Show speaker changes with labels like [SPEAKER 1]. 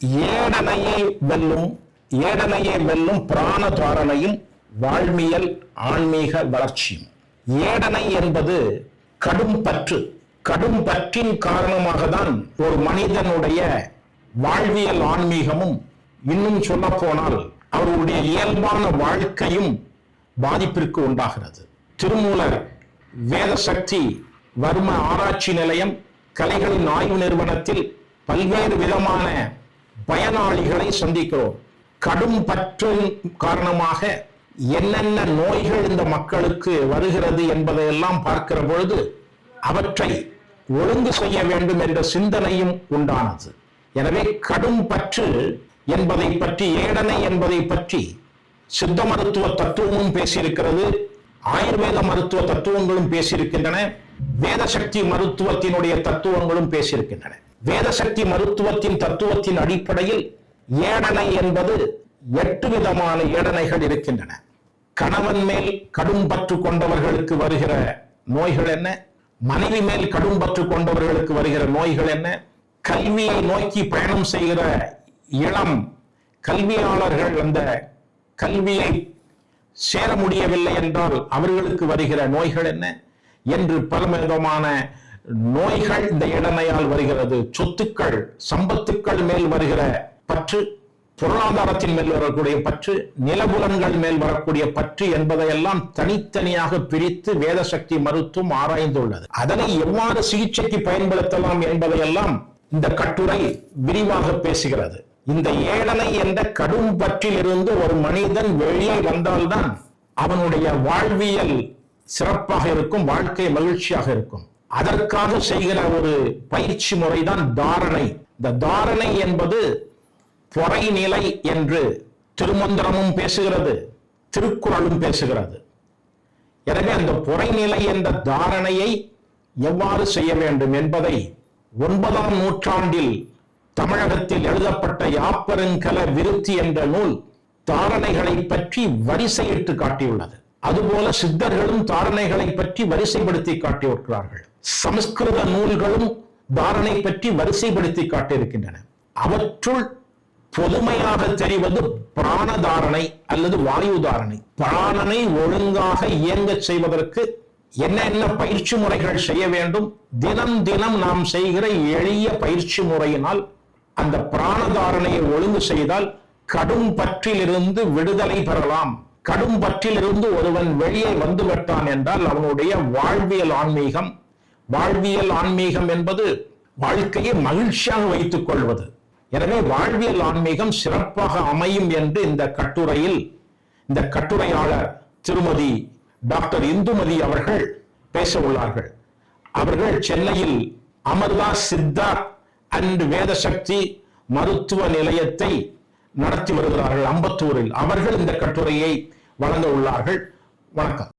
[SPEAKER 1] ஏடனையை வெல்லும் பிராண தாரணையும் வாழ்வியல் ஆன்மீக வளர்ச்சியும். ஏடனை என்பது கடும் பற்றின் காரணமாக தான் ஒரு மனிதனுடைய வாழ்வியல் ஆன்மீகமும், இன்னும் சொல்ல போனால் அவருடைய இயல்பான வாழ்க்கையும் பாதிப்பிற்கு உண்டாகிறது. திருமூலர் வேதசக்தி வர்ம ஆராய்ச்சி நிலையம் கலைகளின் ஆய்வு நிறுவனத்தில் பல்வேறு விதமான பயனாளிகளை சந்திக்கிறோம். கடும் பற்றின் காரணமாக என்னென்ன நோய்கள் இந்த மக்களுக்கு வருகிறது என்பதையெல்லாம் பார்க்கிற பொழுது அவற்றை ஒழுங்கு செய்ய வேண்டும் என்ற சிந்தனையும் உண்டானது. எனவே கடும் பற்று என்பதை பற்றி, ஏடனை என்பதை பற்றி சித்த மருத்துவ தத்துவமும் பேசியிருக்கிறது, ஆயுர்வேத மருத்துவ தத்துவங்களும் பேசியிருக்கின்றன, வேதசக்தி மருத்துவத்தினுடைய தத்துவங்களும் பேசியிருக்கின்றன. வேதசக்தி மருத்துவத்தின் தத்துவத்தின் அடிப்படையில் ஏடனை என்பது 8 விதமான ஏடனைகள் இருக்கின்றன. கணவன் மேல் கடும் பற்று கொண்டவர்களுக்கு வருகிற நோய்கள் என்ன? மனைவி மேல் கடும் பற்று கொண்டவர்களுக்கு வருகிற நோய்கள் என்ன? கல்வியை நோக்கி பயணம் செய்கிற இளம் கல்வியாளர்கள் அந்த கல்வியை சேர முடியவில்லை என்றால் அவர்களுக்கு வருகிற நோய்கள் என்ன என்று பல விதமான நோய்கள் இந்த இடனையால் வருகிறது. சொத்துக்கள், சம்பத்துக்கள் மேல் வருகிற பற்று, பொருளாதாரத்தின் மேல் வரக்கூடிய பற்று, நிலபுலன்கள் மேல் வரக்கூடிய பற்று என்பதையெல்லாம் தனித்தனியாக பிரித்து வேதசக்தி மருத்துவம் ஆராய்ந்துள்ளது. அதனை எவ்வாறு சிகிச்சைக்கு பயன்படுத்தலாம் என்பதையெல்லாம் இந்த கட்டுரை விரிவாக பேசுகிறது. இந்த ஏடனை என்ற கடும் பற்றிலிருந்து ஒரு மனிதன் வெளியே வந்தால்தான் அவனுடைய வாழ்வியல் சிறப்பாக இருக்கும், வாழ்க்கை மகிழ்ச்சியாக இருக்கும். அதற்காக செய்கிற ஒரு பயிற்சி முறைதான் தாரணை. இந்த தாரணை என்பது பொறைநிலை என்று திருமந்திரமும் பேசுகிறது, திருக்குறளும் பேசுகிறது. எனவே அந்த பொறைநிலை என்ற தாரணையை எவ்வாறு செய்ய வேண்டும் என்பதை 9ஆம் நூற்றாண்டில் தமிழகத்தில் எழுதப்பட்ட யாப்பருங்கல விருத்தி என்ற நூல் தாரணைகளை பற்றி வரிசையிட்டு காட்டியுள்ளது. அதுபோல சித்தர்களும் தாரணைகளை பற்றி வரிசைப்படுத்தி காட்டியிருக்கிறார்கள். சமஸ்கிருத நூல்களும் தாரணை பற்றி வரிசைப்படுத்தி காட்டியிருக்கின்றன. அவற்றுள் பொதுமையாக தெரிவது பிராண தாரணை அல்லது வாயு தாரணை. பிராணனை ஒழுங்காக இயங்க செய்வதற்கு என்னென்ன பயிற்சி முறைகள் செய்ய வேண்டும், தினம் தினம் நாம் செய்கிற எளிய பயிற்சி முறையினால் அந்த பிராண தாரணையை ஒழுங்கு செய்தால் கடும் பற்றிலிருந்து விடுதலை பெறலாம். கடும் பற்றிலிருந்து ஒருவன் வெளியே வந்து விட்டான் என்றால் அவனுடைய வாழ்வியல் ஆன்மீகம் என்பது வாழ்க்கையை மகிழ்ச்சியாக வைத்துக் கொள்வது. எனவே வாழ்வியல் ஆன்மீகம் சிறப்பாக அமையும் என்று இந்த கட்டுரையில் இந்த கட்டுரையாளர் திருமதி டாக்டர் இந்துமதி அவர்கள் பேச உள்ளார்கள். அவர்கள் சென்னையில் அமர்தா சித்தா அண்ட் வேதசக்தி மருத்துவ நிலையத்தை நடத்தி வருகிறார்கள் அம்பத்தூரில். அவர்கள் இந்த கட்டுரையை வழங்க உள்ளார்கள். வணக்கம்.